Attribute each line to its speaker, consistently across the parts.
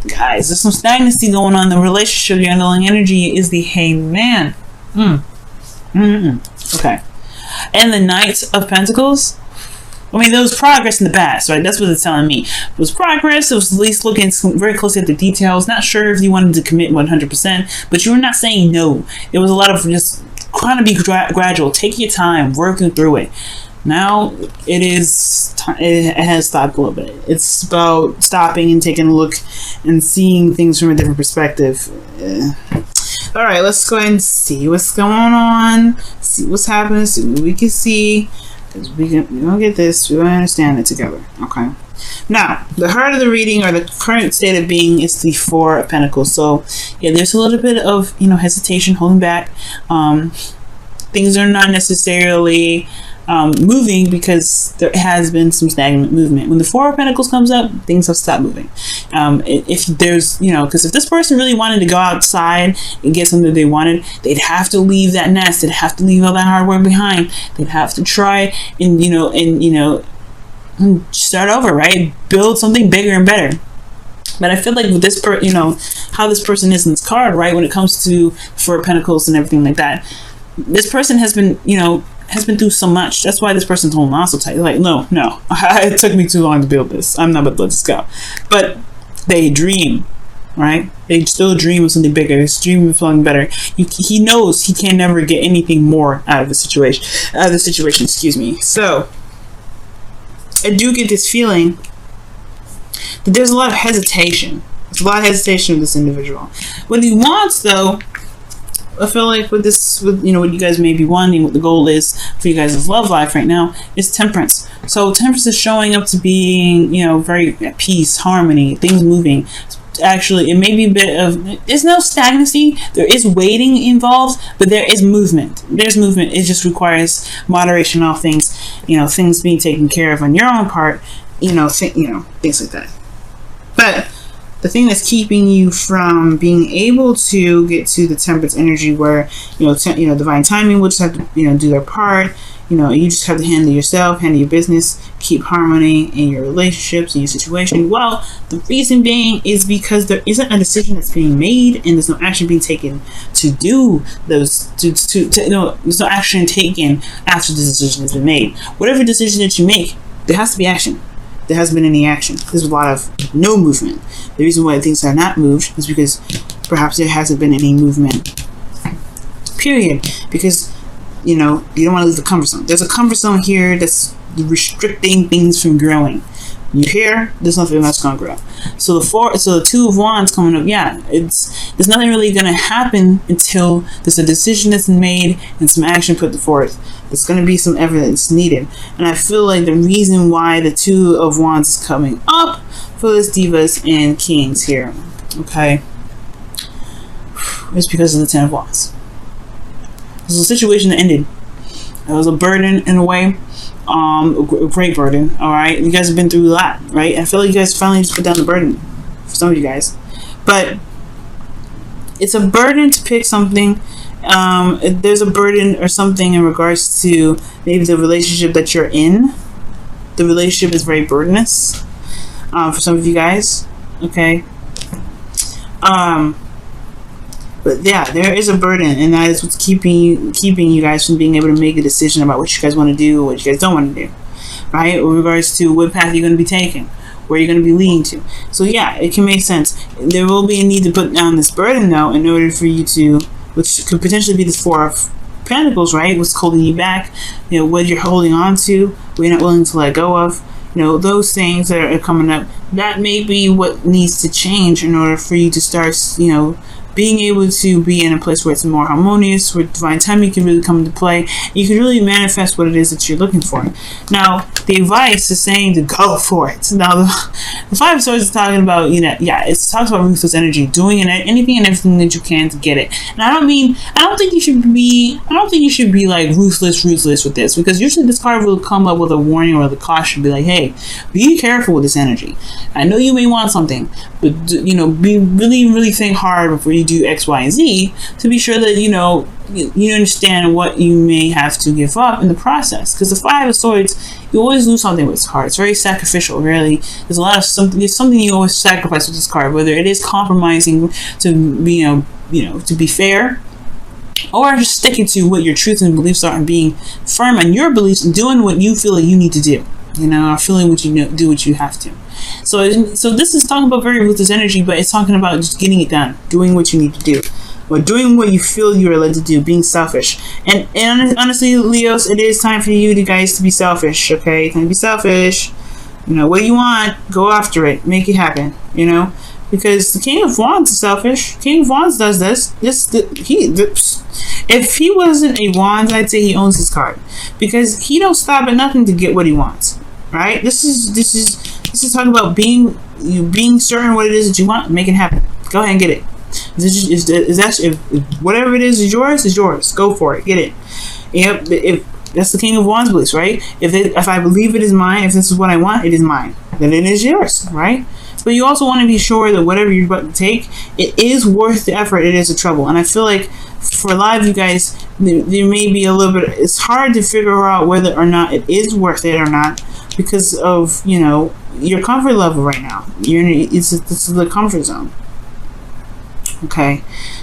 Speaker 1: Guys, there's some stagnancy going on in the relationship. Your underlying energy is the Hangman. Okay. And the Knight of Pentacles. I mean, there was progress in the past, right? That's what it's telling me. It was progress. It was at least looking very closely at the details. Not sure if you wanted to commit 100%, but you were not saying no. It was a lot of just trying to be gradual. Take your time, working through it. Now it has stopped a little bit. It's about stopping and taking a look and seeing things from a different perspective. All right, let's go ahead and see what's going on. See what's happening. See what we can see. We're gonna get this. We're gonna understand it together. Okay. Now, the heart of the reading, or the current state of being, is the Four of Pentacles. So, yeah, there's a little bit of hesitation, holding back. Things are not necessarily moving because there has been some stagnant movement. When the Four of Pentacles comes up, things have stopped moving. If there's, because if this person really wanted to go outside and get something they wanted, they'd have to leave that nest. They'd have to leave all that hard work behind. They'd have to try and, start over, right? Build something bigger and better. But I feel like with this how this person is in this card, right? When it comes to Four of Pentacles and everything like that, this person has been, has been through so much. That's why this person's holding on so tight. Like, no, it took me too long to build this. I'm not about to let this go. But they dream, right? They still dream of something bigger. They dream of something better. He knows he can never get anything more out of the situation. Excuse me. So I do get this feeling that there's a lot of hesitation. There's a lot of hesitation with this individual. What he wants, though, I feel like with what you guys may be wanting, what the goal is for you guys' love life right now, is temperance. So temperance is showing up to being, very at peace, harmony, things moving. Actually, it may be a bit of, there's no stagnancy. There is waiting involved, but there is movement. There's movement. It just requires moderation on things, things being taken care of on your own part, things like that. But the thing that's keeping you from being able to get to the temperance energy, where divine timing will just have to do their part. You just have to handle yourself, handle your business, keep harmony in your relationships and your situation. Well, the reason being is because there isn't a decision that's being made, and there's no action being taken to do those. There's no action taken after the decision has been made. Whatever decision that you make, there has to be action. There hasn't been any action. There's a lot of no movement. The reason why things are not moved is because perhaps there hasn't been any movement, period. Because you don't want to leave the comfort zone. There's a comfort zone here that's restricting things from growing. You hear? There's nothing that's gonna grow. So the Two of Wands coming up, there's nothing really gonna happen until there's a decision that's made and some action put forth. There's going to be some evidence needed. And I feel like the reason why the Two of Wands is coming up for this Divas and Kings here, okay, is because of the Ten of Wands. This is a situation that ended. It was a burden in a way. A great burden, alright? You guys have been through a lot, right? I feel like you guys finally just put down the burden for some of you guys. But it's a burden to pick something. There's a burden or something in regards to maybe the relationship that you're in. The relationship is very burdenous for some of you guys, okay? But yeah, there is a burden, and that is what's keeping you guys from being able to make a decision about what you guys want to do, what you guys don't want to do, right? With regards to what path you're going to be taking, where you're going to be leading to. So yeah, it can make sense. There will be a need to put down this burden, though, in order for you to, which could potentially be the Four of Pentacles, right? What's holding you back, what you're holding on to, what you're not willing to let go of, those things that are coming up. That may be what needs to change in order for you to start, being able to be in a place where it's more harmonious, where divine timing can really come into play. You can really manifest what it is that you're looking for. Now, the advice is saying to go for it. Now, the Five of Swords is talking about, it talks about ruthless energy, doing anything and everything that you can to get it. And I don't think you should be like ruthless with this, because usually this card will come up with a warning or the caution, be like, hey, be careful with this energy. I know you may want something, but be really think hard before you do X, Y, and Z, to be sure that you understand what you may have to give up in the process. Because the Five of Swords, you always lose something with this card. It's very sacrificial, really. There's a lot of something. There's something you always sacrifice with this card, whether it is compromising to be, to be fair, or just sticking to what your truths and beliefs are and being firm on your beliefs and doing what you feel like you need to do. Or feeling what you do what you have to. So this is talking about very ruthless energy, but it's talking about just getting it done, doing what you need to do, or doing what you feel you are led to do, being selfish. And honestly, Leos, it is time for you guys to be selfish. Okay, time to be selfish. What you want, go after it, make it happen. Because the King of Wands is selfish. King of Wands does this. If he wasn't a Wands, I'd say he owns his card, because he don't stop at nothing to get what he wants. Right? This is talking about being certain what it is that you want, make it happen. Go ahead and get it. If whatever it is yours. Go for it. Get it. Yep. If that's the King of Wands beliefs, right? If I believe it is mine, if this is what I want, it is mine. Then it is yours, right? But you also want to be sure that whatever you're about to take, it is worth the effort. It is a trouble. And I feel like for a lot of you guys, there may be a little bit. It's hard to figure out whether or not it is worth it or not, because of your comfort level right now. This is the comfort zone. Okay,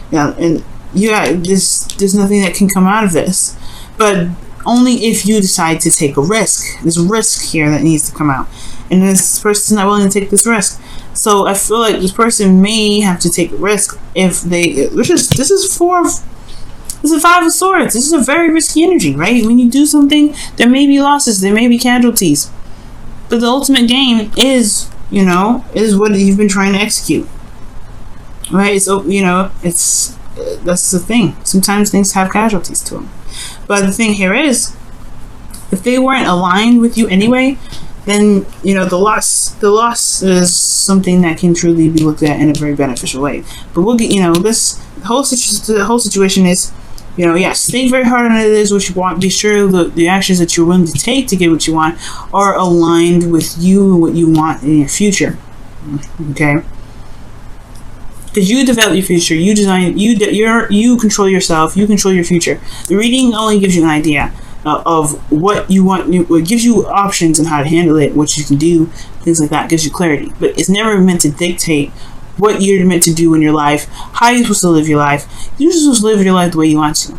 Speaker 1: yeah, and there's nothing that can come out of this, but only if you decide to take a risk. There's a risk here that needs to come out, and this person's not willing to take this risk. So I feel like this person may have to take a risk if they. This is a Five of Swords. This is a very risky energy, right? When you do something, there may be losses, there may be casualties, but the ultimate game is what you've been trying to execute, right? So that's the thing. Sometimes things have casualties to them, but the thing here is, if they weren't aligned with you anyway, then the loss is something that can truly be looked at in a very beneficial way. But we'll get the whole situation is, think very hard on it is what you want. Be sure that the actions that you're willing to take to get what you want are aligned with you and what you want in your future. Okay. Because you develop your future, you design, you control yourself, you control your future. The reading only gives you an idea of what you want. It gives you options on how to handle it, what you can do, things like that. It gives you clarity, but it's never meant to dictate what you're meant to do in your life, how you're supposed to live your life. You're just supposed to live your life the way you want to,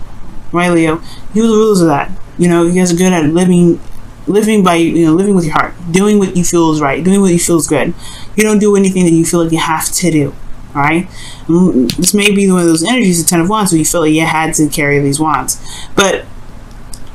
Speaker 1: right, Leo? You know the rules of that. You guys are good at living by living with your heart, doing what you feel is right, doing what you feel is good. You don't do anything that you feel like you have to do. All right, this may be one of those energies, the Ten of Wands, where you feel like you had to carry these wands, but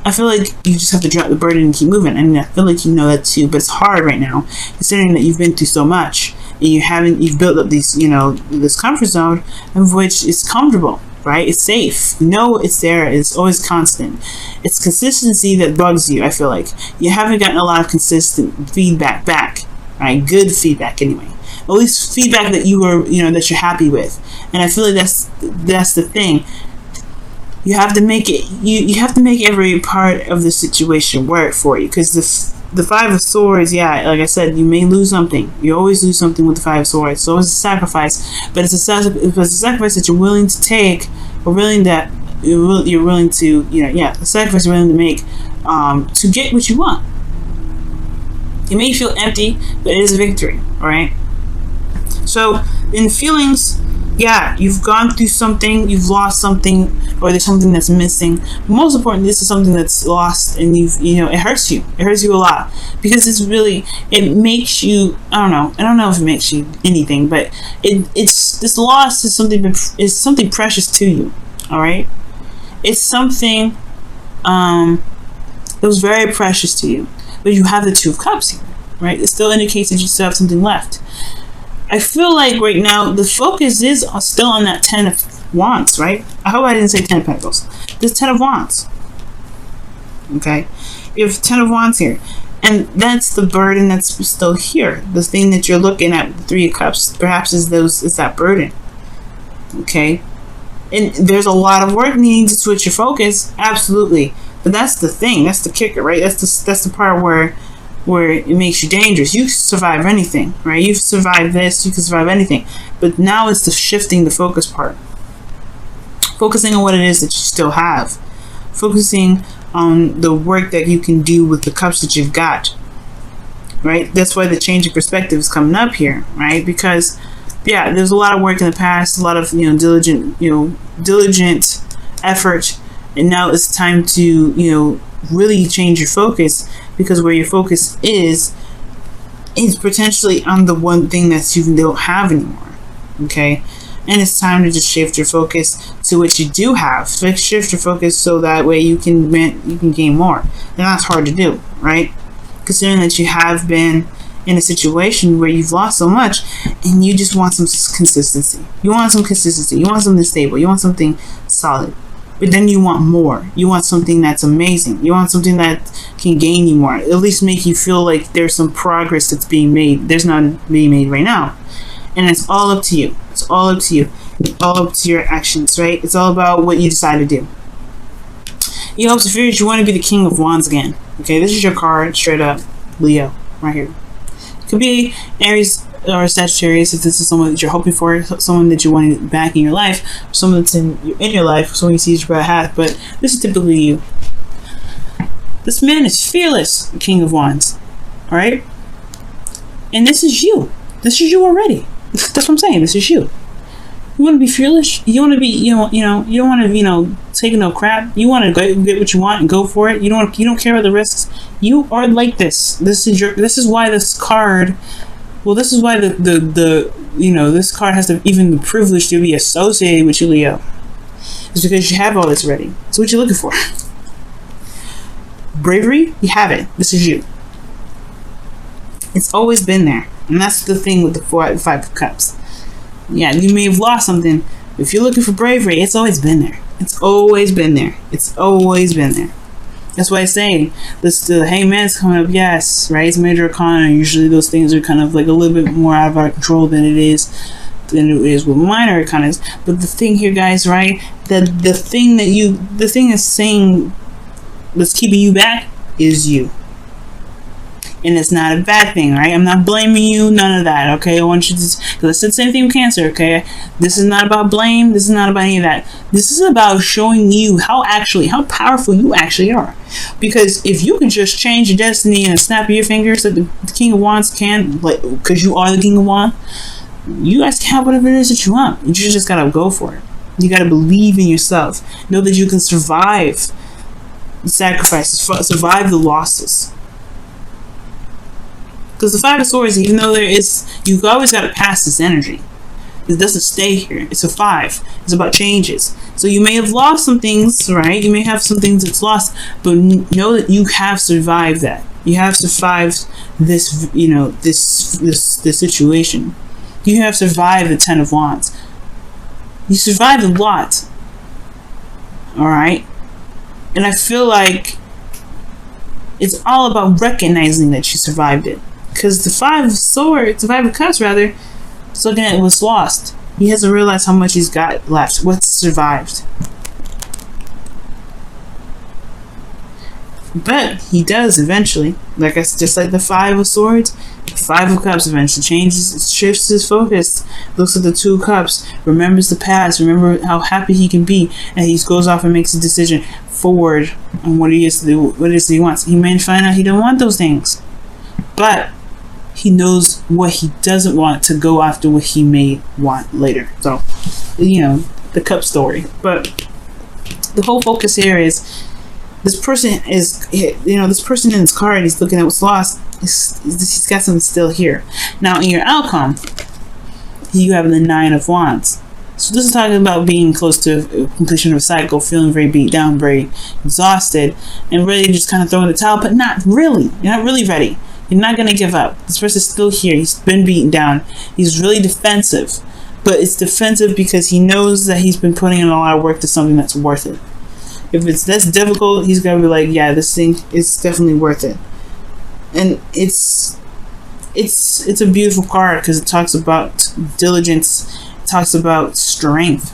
Speaker 1: I feel like you just have to drop the burden and keep moving. And I feel like that too, but it's hard right now, considering that you've been through so much and you've built up these, this comfort zone of which is comfortable, right? It's safe. It's there. It's always constant. It's consistency that bugs you. I feel like you haven't gotten a lot of consistent feedback back, right? Good feedback anyway. At least feedback that that you're happy with. And I feel like that's the thing. You have to make it. You have to make every part of the situation work for you, because the Five of Swords, like I said, you may lose something. You always lose something with the Five of Swords. So it's a sacrifice, but it's a sacrifice that you're willing to take, or you're willing to a sacrifice you're willing to make to get what you want. It may feel empty, but it is a victory. All right. So in feelings, you've gone through something, you've lost something, or there's something that's missing. But most importantly, this is something that's lost, and it hurts you. It hurts you a lot, because it makes you, I don't know if it makes you anything, but it's this loss is something precious to you. All right, it's something that was very precious to you, but you have the Two of Cups here, right? It still indicates that you still have something left. I feel like right now the focus is still on that Ten of Wands, right? I hope I didn't say Ten of Pentacles. This Ten of Wands. Okay? You have Ten of Wands here. And that's the burden that's still here. The thing that you're looking at, the Three of Cups, perhaps is that burden. Okay? And there's a lot of work needing to switch your focus. Absolutely. But that's the thing. That's the kicker, right? That's the part where it makes you dangerous. You survive anything, right? You've survived this, you can survive anything. But now it's the shifting the focus part. Focusing on what it is that you still have. Focusing on the work that you can do with the cups that you've got. Right? That's why the change of perspective is coming up here, right? Because yeah, there's a lot of work in the past, a lot of diligent effort, and now it's time to really change your focus, because where your focus is potentially on the one thing that you don't have anymore. Okay, and it's time to just shift your focus to what you do have. Shift your focus so that way you can gain more, and that's hard to do, right? Considering that you have been in a situation where you've lost so much and you just want some consistency. You want some consistency. You want something stable. You want something solid. But then you want more. You want something that's amazing. You want something that can gain you more. At least make you feel like there's some progress that's being made. There's none being made right now. And it's all up to you. It's all up to you. It's all up to your actions, right? It's all about what you decide to do. You hope you want to be the King of Wands again. Okay, this is your card, straight up. Leo, right here. Could be Aries or Sagittarius if this is someone that you're hoping for, someone that you want back in your life, someone that's in your life, someone you see your brother hat, but this is typically you. This man is fearless, King of Wands. Alright? And this is you. This is you already. That's what I'm saying. This is you. You want to be fearless? You want to be, you don't want to, take no crap. You want to get what you want and go for it. You don't care about the risks. You are like this. This is why this card, well, this is why this card has even the privilege to be associated with you, Leo. It's because you have all this ready. It's what you're looking for. Bravery, you have it. This is you. It's always been there. And that's the thing with the Five of Cups. Yeah, you may have lost something. If you're looking for bravery, it's always been there. It's always been there. It's always been there. That's why I say the Hangman's coming up. Yes, right. It's major arcana. Usually those things are kind of like a little bit more out of our control than it is with minor arcanas. But the thing here, guys, right? The thing that's saying that's keeping you back is you. And it's not a bad thing, right? I'm not blaming you, none of that, okay? I want you to, because I said the same thing with Cancer, okay? This is not about blame. This is not about any of that. This is about showing you how powerful you actually are. Because if you can just change your destiny and snap of your fingers, that the King of Wands can, because you are the King of Wands, you guys can have whatever it is that you want. You just gotta go for it. You gotta believe in yourself. Know that you can survive the sacrifices, survive the losses. Because the Five of Swords, even though you've always got to pass this energy. It doesn't stay here. It's a 5. It's about changes. So you may have lost some things, right? You may have some things that's lost, but know that you have survived that. You have survived this, this situation. You have survived the 10 of Wands. You survived a lot. Alright? And I feel like it's all about recognizing that you survived it. Because the Five of Cups, rather, is looking at what's lost. He hasn't realized how much he's got left. What's survived. But he does eventually. Just like the Five of Swords, the Five of Cups eventually shifts his focus. Looks at the Two of Cups, remembers the past, remember how happy he can be, and he goes off and makes a decision forward on what he is to do, what it is that he wants. He may find out he don't want those things, but he knows what he doesn't want to go after what he may want later. So, the cup story. But the whole focus here is this person this person in his card, he's looking at what's lost. He's got something still here. Now, in your outcome, you have the Nine of Wands. So this is talking about being close to completion of a cycle, feeling very beat down, very exhausted, and really just kind of throwing the towel, but not really. You're not really ready. You're not going to give up. This person's still here. He's been beaten down. He's really defensive. But it's defensive because he knows that he's been putting in a lot of work to something that's worth it. If it's this difficult, he's going to be like, yeah, this thing is definitely worth it. And it's a beautiful card because it talks about diligence. It talks about strength.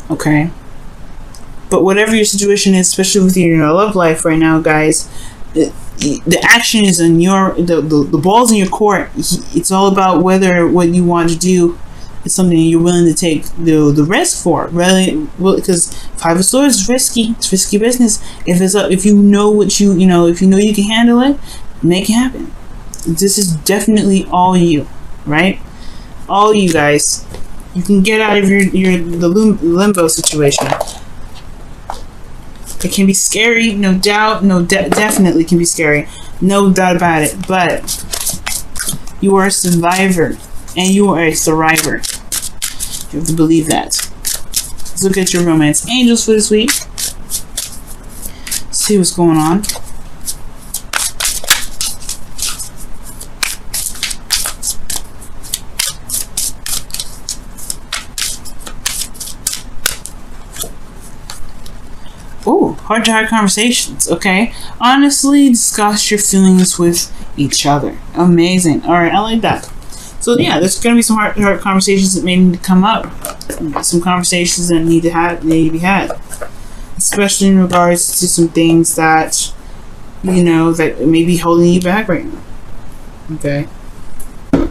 Speaker 1: Okay? But whatever your situation is, especially with your love life right now, guys, the action is in the ball's in your court. It's all about what you want to do it's something you're willing to take the risk for, really. Well, because Five of Swords is risky. It's risky business. If you know what you know, if you know you can handle it, make it happen. This is definitely all you, right? All you guys. You can get out of the limbo situation. It can be scary, no doubt. Definitely can be scary, no doubt about it. But you are a survivor, and you are a thriver. You have to believe that. Let's look at your romance angels for this week. See what's going on. Oh, heart-to-heart conversations. Okay, honestly discuss your feelings with each other. Amazing. All right, I like that. So yeah, there's gonna be some heart-to-heart conversations that may need to come up. Some conversations that need to be had, especially in regards to some things that that may be holding you back right now. Okay. All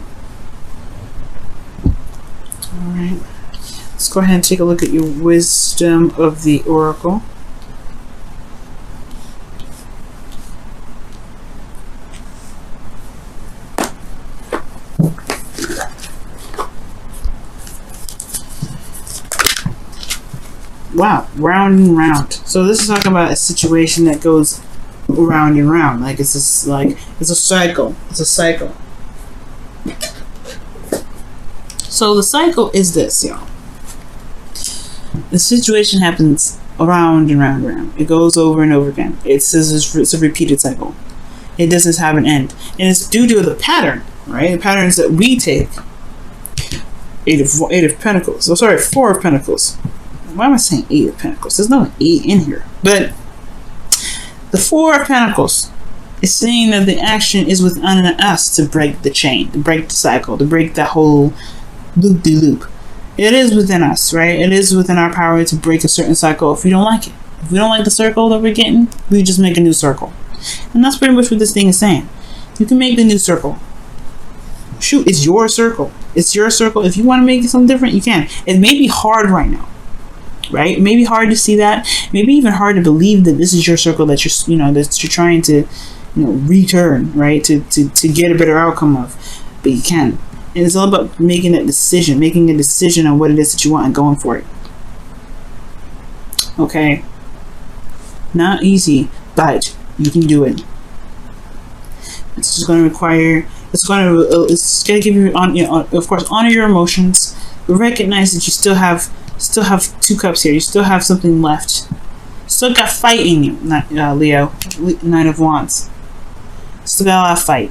Speaker 1: right. Let's go ahead and take a look at your wisdom of the oracle. Wow, round and round. So this is talking about a situation that goes round and round. Like it's a cycle. It's a cycle. So the cycle is this, y'all. The situation happens around and round and round. It goes over and over again. It's a repeated cycle. It doesn't have an end, and it's due to the pattern, right? The patterns that we take. Eight of Pentacles. Oh, sorry, Four of Pentacles. Why am I saying Eight of Pentacles? There's no 8 in here. But the Four of Pentacles is saying that the action is within us to break the chain, to break the cycle, to break that whole loop-de-loop. It is within us, right? It is within our power to break a certain cycle if we don't like it. If we don't like the circle that we're getting, we just make a new circle. And that's pretty much what this thing is saying. You can make the new circle. Shoot, it's your circle. It's your circle. If you want to make it something different, you can. It may be hard right now. Right? It may be hard to see that. Maybe even hard to believe that this is your circle that you're trying to, return, right? To get a better outcome of. But you can. And it's all about making a decision on what it is that you want and going for it. Okay? Not easy, but you can do it. It's just going to require. It's going to give you, of course, honor your emotions, but recognize that you still have 2 cups here. You still have something left. Still got fight in you, Leo. Nine of Wands. Still got a lot of fight.